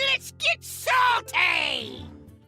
Let's get salty!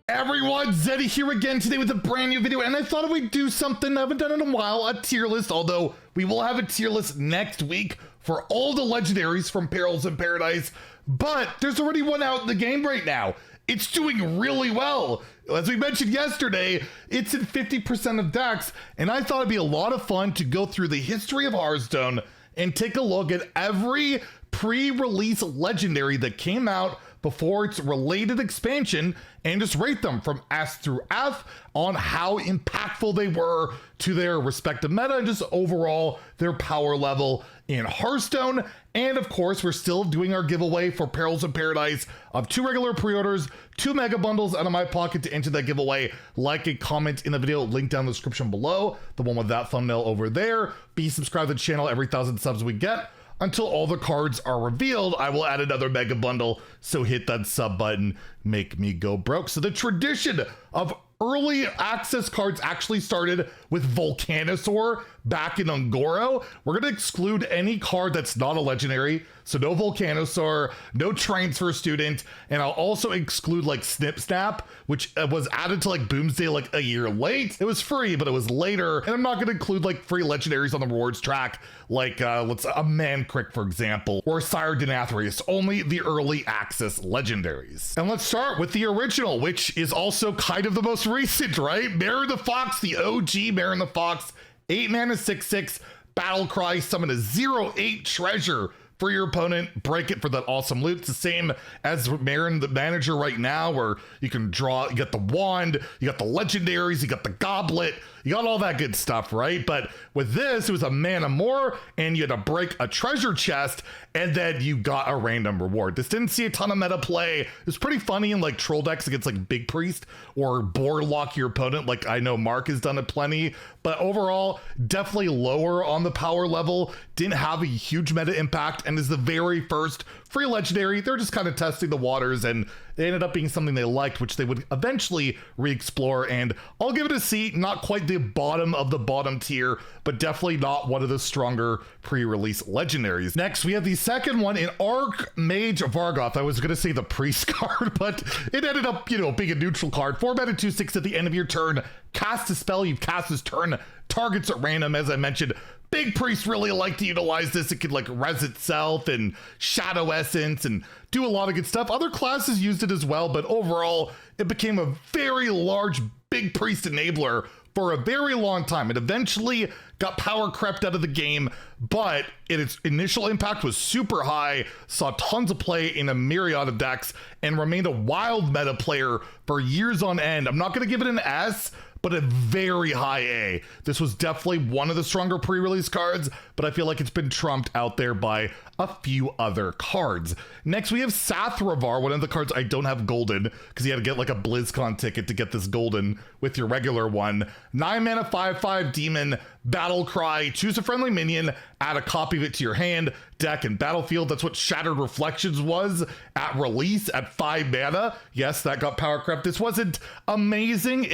Everyone, Zeddy here again today with a brand new video, and I thought we'd do something I haven't done in a while, a tier list, although we will have a tier list next week for all the legendaries from Perils in Paradise, but there's already one out in the game right now. It's doing really well. As we mentioned yesterday, it's in 50% of decks, and I thought it'd be a lot of fun to go through the history of Hearthstone and take a look at every pre-release legendary that came out before its related expansion and just rate them from S through F on how impactful they were to their respective meta and just overall their power level in Hearthstone. And of course, we're still doing our giveaway for Perils in Paradise of 2 regular pre-orders, 2 mega bundles out of my pocket to enter that giveaway. Like and comment in the video, link down in the description below, the one with that thumbnail over there. Be subscribed to the channel every 1,000 subs we get. Until all the cards are revealed, I will add another mega bundle, so hit that sub button, make me go broke. So the tradition of early access cards actually started with Volcanosaur back in Ungoro. We're going to exclude any card that's not a legendary, so no Volcanosaur, no Transfer Student, and I'll also exclude like Snip Snap, which was added to like Boomsday like a year late. It was free, but it was later, and I'm not going to include like free legendaries on the rewards track, like let's a Mancrick, for example, or Sire Denathrius, only the early access legendaries. And let's start with the original, which is also kind of the most recent, right? Maron the Fox, the OG Maron the Fox, 8 mana 6/6, battle cry, summon a 0/8 treasure for your opponent, break it for that awesome loot. It's the same as Maron the Manager right now, where you can draw, you got the wand, you got the legendaries, you got the goblet, you got all that good stuff, right? But with this, it was a mana more, and you had to break a treasure chest, and then you got a random reward. This didn't see a ton of meta play. It was pretty funny in like troll decks against like Big Priest, or board lock your opponent, like I know Mark has done it plenty, but overall, definitely lower on the power level, didn't have a huge meta impact, and is the very first free legendary. They're just kind of testing the waters, and they ended up being something they liked, which they would eventually re-explore, and I'll give it a C. Not quite the bottom of the bottom tier, but definitely not one of the stronger pre-release legendaries. Next, we have the second one in Arc Mage Varg. I was going to say the priest card, but it ended up, you know, being a neutral card. 4 mana 2/6 at the end of your turn. Cast a spell you've cast this turn. Targets at random, as I mentioned. Big Priest really like to utilize this. It could like res itself and Shadow Essence and do a lot of good stuff. Other classes used it as well, but overall, it became a very large Big Priest enabler for a very long time. It eventually got power crept out of the game, but its initial impact was super high, saw tons of play in a myriad of decks, and remained a wild meta player for years on end. I'm not going to give it an S, but a very high A. This was definitely one of the stronger pre-release cards, but I feel like it's been trumped out there by a few other cards. Next, we have Sathravar, one of the cards I don't have golden, because you had to get like a BlizzCon ticket to get this golden with your regular one. 9 mana 5/5 demon, battle cry, choose a friendly minion, add a copy of it to your hand, deck, and battlefield. That's what Shattered Reflections was at release at 5 mana. Yes, that got power crept. This wasn't amazing.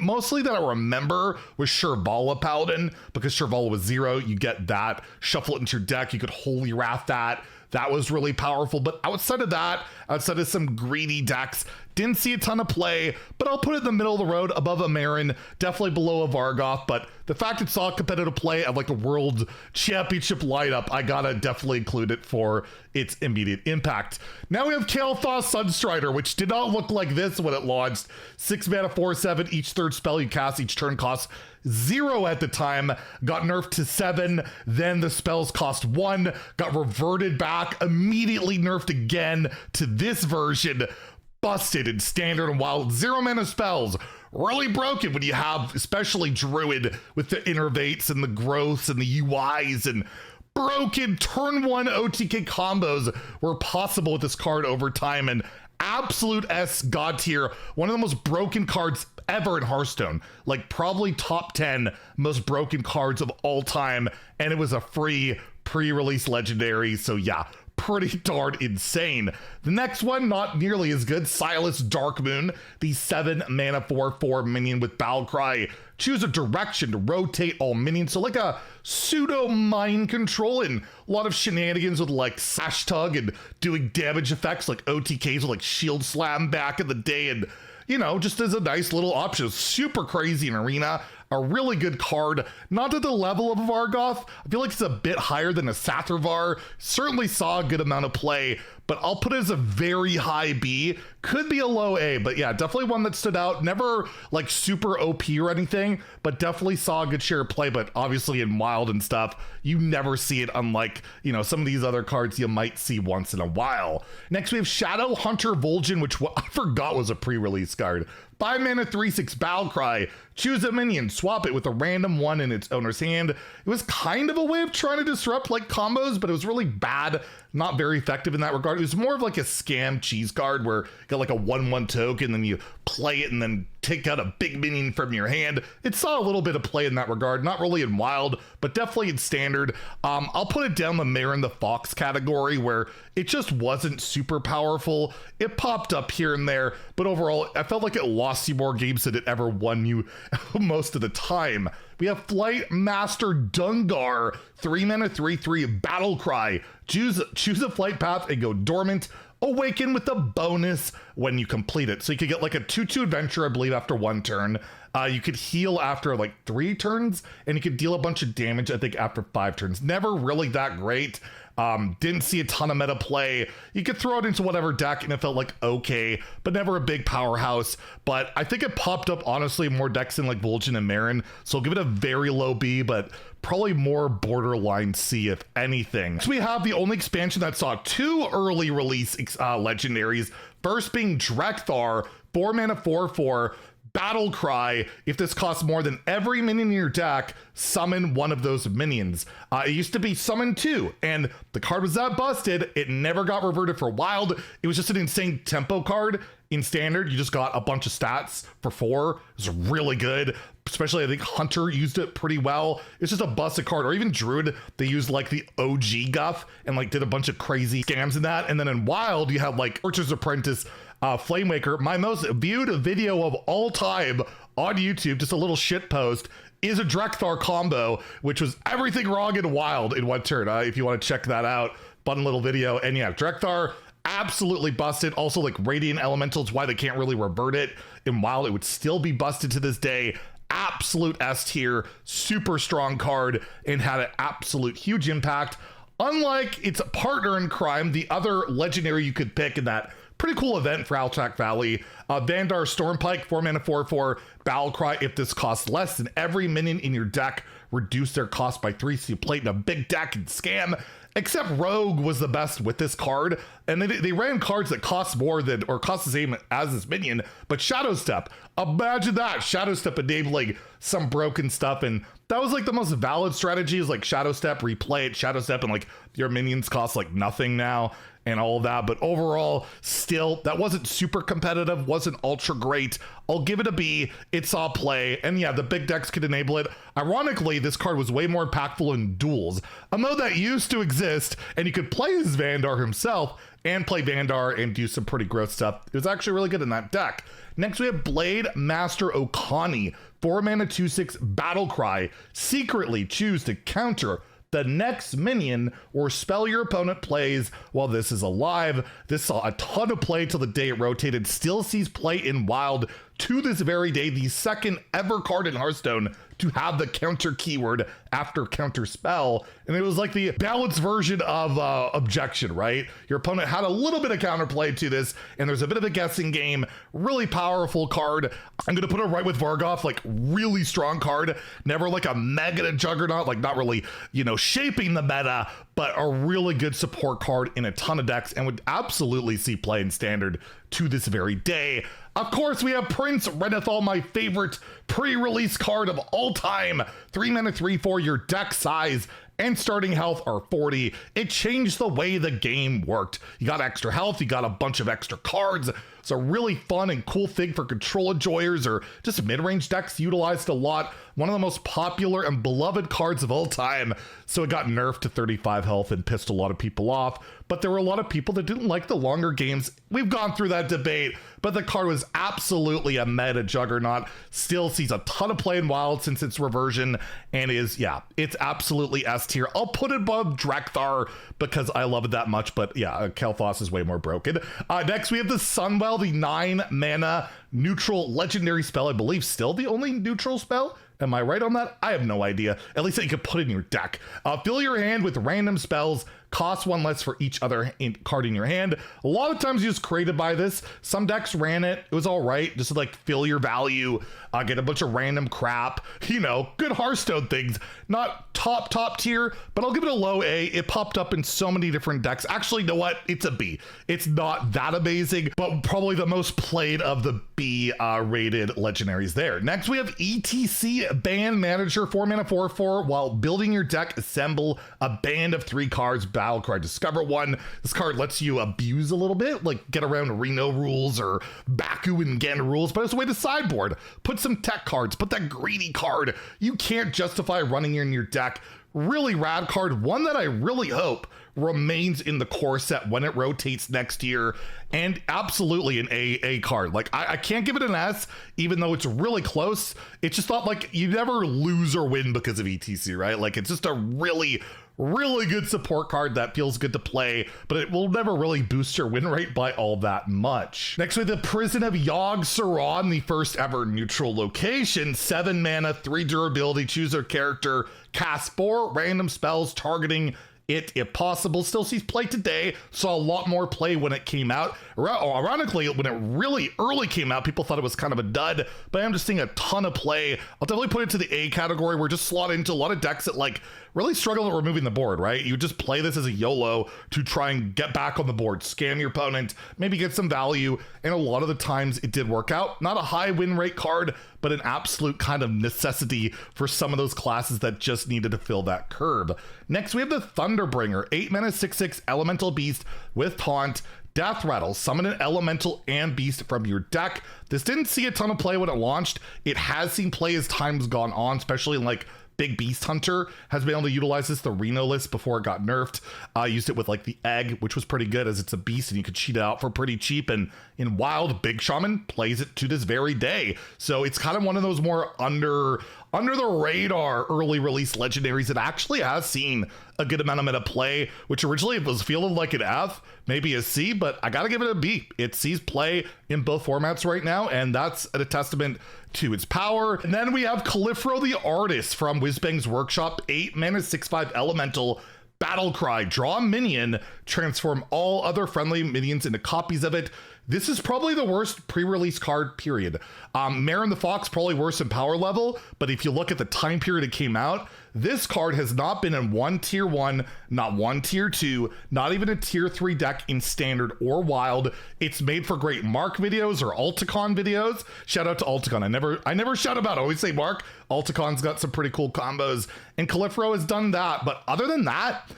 Mostly that I remember was Shirvala Paladin, because Shirvala was 0. You get that, shuffle it into your deck. You could Holy Wrath that. That was really powerful, but outside of that, outside of some greedy decks, didn't see a ton of play, but I'll put it in the middle of the road above a Maron, definitely below a Vargoth, but the fact it saw competitive play of like the World Championship lineup, I gotta definitely include it for its immediate impact. Now we have Kael'thas Sunstrider, which did not look like this when it launched. 6 mana 4/7, each third spell you cast each turn costs 0 at the time, got nerfed to 7, then the spells cost 1, got reverted back, immediately nerfed again to this version. Busted in standard and wild. 0 mana spells. Really broken when you have, especially Druid, with the innervates and the growths and the UIs, and broken turn 1 OTK combos were possible with this card over time, and absolute S god tier. One of the most broken cards ever in Hearthstone. Like probably top 10 most broken cards of all time, and it was a free pre-release legendary. So yeah, pretty darn insane. The next one, not nearly as good, Silas Darkmoon, the 7 mana 4/4 minion with Battle Cry. Choose a direction to rotate all minions, so like a pseudo mind control, and a lot of shenanigans with like Sash Tug and doing damage effects like OTKs with like Shield Slam back in the day, and you know, just as a nice little option. Super crazy in Arena. A really good card, not to the level of a Vargoth. I feel like it's a bit higher than a Satharvar. Certainly saw a good amount of play, but I'll put it as a very high B. Could be a low A, but yeah, definitely one that stood out. Never like super OP or anything, but definitely saw a good share of play. But obviously in Wild and stuff, you never see it, unlike, you know, some of these other cards you might see once in a while. Next we have Shadow Hunter Vol'jin, which I forgot was a pre-release card. 5 mana 3/6 Battle Cry. Choose a minion, swap it with a random one in its owner's hand. It was kind of a way of trying to disrupt like combos, but it was really bad. Not very effective in that regard. It was more of like a scam cheese card where you got like a 1/1 token, then you play it and then take out a big minion from your hand. It saw a little bit of play in that regard. Not really in Wild, but definitely in Standard. I'll put it down the Maron the Fox category where it just wasn't super powerful. It popped up here and there, but overall, I felt like it lost you more games than it ever won you most of the time. We have Flight Master Dungar, 3 mana 3/3 Battle Cry. Choose a flight path and go dormant. Awaken with a bonus when you complete it. So you could get like a 2/2 adventure, I believe, after 1 turn. You could heal after like 3 turns, and you could deal a bunch of damage, I think, after 5 turns. Never really that great. Didn't see a ton of meta play. You could throw it into whatever deck and it felt like okay, but never a big powerhouse. But I think it popped up, honestly, more decks than like Vol'jin and Maron. So I'll give it a very low B, but probably more borderline C if anything. So we have the only expansion that saw 2 early release legendaries. First being Drekthar, 4 mana 4/4. Battle Cry. If this costs more than every minion in your deck, summon one of those minions. It used to be summon 2, and the card was that busted, it never got reverted for Wild. It was just an insane tempo card. In Standard, you just got a bunch of stats for 4. It was really good. Especially, I think Hunter used it pretty well. It's just a busted card. Or even Druid, they used like the OG guff and like did a bunch of crazy scams in that. And then in Wild, you had like Archer's Apprentice, Flamewaker. My most viewed video of all time on YouTube, just a little shit post, is a Drekthar combo, which was everything wrong in Wild in 1 turn. If you want to check that out, fun little video. And yeah, Drekthar, absolutely busted. Also, like Radiant Elementals, why they can't really revert it in Wild, it would still be busted to this day. Absolute S tier, super strong card, and had an absolute huge impact. Unlike its partner in crime, the other legendary you could pick in that pretty cool event for Alterac Valley, Vandar Stormpike, 4 mana 4/4 Battle Cry. If this costs less than every minion in your deck, reduce their cost by 3, so you play it in a big deck and scam. Except Rogue was the best with this card, and they ran cards that cost more than, or cost the same as this minion, but Shadow Step, imagine that, Shadow Step enabling some broken stuff, and that was like the most valid strategy, is like Shadow Step, replay it, Shadow Step, and like your minions cost like nothing now, and all of that. But overall, still, that wasn't super competitive, wasn't ultra great. I'll give it a B. It saw play, and yeah, the big decks could enable it. Ironically, this card was way more impactful in duels, a mode that used to exist, and you could play as Vandar himself and play Vandar and do some pretty gross stuff. It was actually really good in that deck. Next, we have Blade Master Okani, 4 mana 2/6 Battle Cry. Secretly choose to counter the next minion or spell your opponent plays while this is alive. This saw a ton of play till the day it rotated, still sees play in Wild to this very day, the second ever card in Hearthstone to have the counter keyword after counter spell. And it was like the balanced version of objection, right? Your opponent had a little bit of counterplay to this, and there's a bit of a guessing game. Really powerful card. I'm gonna put it right with Vargoth, like really strong card. Never like a mega juggernaut, like not really, you know, shaping the meta, but a really good support card in a ton of decks, and would absolutely see play in Standard to this very day. Of course, we have Prince Renthal, my favorite pre-release card of all time. 3 mana 3/4, your deck size and starting health are 40. It changed the way the game worked. You got extra health, you got a bunch of extra cards. It's a really fun and cool thing for control enjoyers or just mid-range decks utilized a lot. one of the most popular and beloved cards of all time. So it got nerfed to 35 health and pissed a lot of people off. But there were a lot of people that didn't like the longer games. We've gone through that debate, but the card was absolutely a meta juggernaut. Still sees a ton of play in Wild since its reversion, and is, yeah, it's absolutely S tier. I'll put it above Drekthar because I love it that much, but yeah, Kalthos is way more broken. Next, we have the Sunwell, the 9 mana neutral legendary spell. I believe still the only neutral spell. Am I right on that? I have no idea. At least that you can put in your deck. Fill your hand with random spells. Cost 1 less for each other card in your hand. A lot of times you just created by this. Some decks ran it. It was all right. Just to like fill your value. Get a bunch of random crap. You know, good Hearthstone things. Not top tier, but I'll give it a low A. It popped up in so many different decks. Actually, you know what? It's a B. It's not that amazing, but probably the most played of the B rated legendaries there. Next, we have ETC Band Manager, 4 mana 4/4. While building your deck, assemble a band of 3 cards. Battlecry, discover 1. This card lets you abuse a little bit, like get around Reno rules or Baku and Gen rules, but it's a way to sideboard. Put some tech cards, put that greedy card. You can't justify running in your deck. Really rad card, one that I really hope remains in the core set when it rotates next year, and absolutely an A card. Like I can't give it an S, even though it's really close. It's just not like you never lose or win because of ETC, right? Like it's just a really good support card that feels good to play, but it will never really boost your win rate by all that much. Next, we have the Prison of Yogs Saron, the first ever neutral location. 7 mana, 3 durability, choose a character, cast 4 random spells targeting it if possible. Still sees play today. Saw a lot more play when it came out. Ironically, when it really early came out, people thought it was kind of a dud, but I'm just seeing a ton of play. I'll definitely put it to the A category. We're just slotted into a lot of decks that like really struggle at removing the board, right? You just play this as a YOLO to try and get back on the board, scam your opponent, maybe get some value, and a lot of the times it did work out. Not a high win rate card, but an absolute kind of necessity for some of those classes that just needed to fill that curve. Next, we have the Thunderbringer, 8 mana 6/6 elemental beast with taunt. Death Rattle, summon an elemental and beast from your deck. This didn't see a ton of play when it launched. It has seen play as time's gone on, especially in like Big Beast Hunter has been able to utilize this, the Reno list, before it got nerfed. Used it with like the egg, which was pretty good as it's a beast and you could cheat it out for pretty cheap. And in Wild, Big Shaman plays it to this very day. So it's kind of one of those more under the radar early release legendaries that actually has seen a good amount of meta play, which originally was feeling like an F, maybe a C, but I gotta give it a B. It sees play in both formats right now, and that's a testament to its power. And then we have Cro The Artist from Whizbang's Workshop, 8 mana 6/5 elemental. Battlecry, draw a minion, transform all other friendly minions into copies of it. This is probably the worst pre-release card, period. Maron the Fox, probably worse in power level, but if you look at the time period it came out, this card has not been in one tier 1, not one tier 2, not even a tier 3 deck in standard or wild. It's made for great Mark videos or Alticon videos. Shout out to Alticon. I never shout about it. I always say Mark. Alticon's got some pretty cool combos, and Califro has done that. But other than that,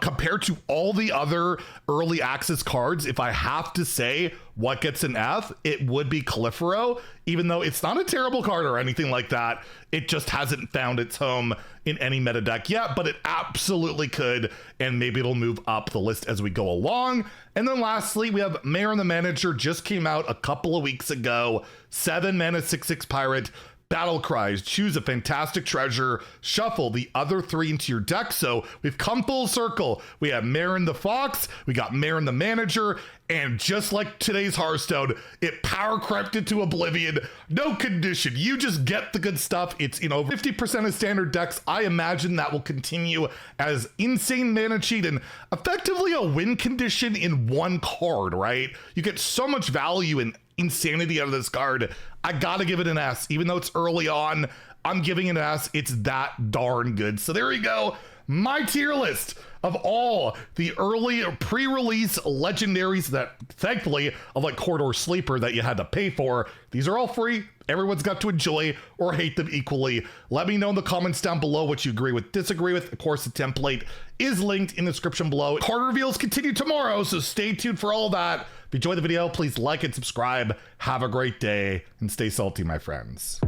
compared to all the other early access cards, if I have to say what gets an F, it would be Califro, even though it's not a terrible card or anything like that. It just hasn't found its home in any meta deck yet, but it absolutely could, and maybe it'll move up the list as we go along. And then lastly, we have Maron The Manager, just came out a couple of weeks ago. 7 mana 6/6 pirate. Battle cries, choose a fantastic treasure, shuffle the other 3 into your deck. So we've come full circle. We have Maron the Fox, we got Maron the Manager, and just like today's Hearthstone, it power crept into oblivion. No condition, you just get the good stuff. It's, you know, 50% of standard decks. I imagine that will continue as insane mana cheat and effectively a win condition in one card, right? You get so much value and insanity out of this card. I gotta give it an S, even though it's early on. I'm giving it an S. It's that darn good. So there you go, my tier list of all the early pre-release legendaries that thankfully, of like Corridor Sleeper that you had to pay for. These are all free. Everyone's got to enjoy or hate them equally. Let me know in the comments down below what you agree with, disagree with. Of course, the template is linked in the description below. Card reveals continue tomorrow, so stay tuned for all that. If you enjoyed the video, please like and subscribe. Have a great day and stay salty, my friends.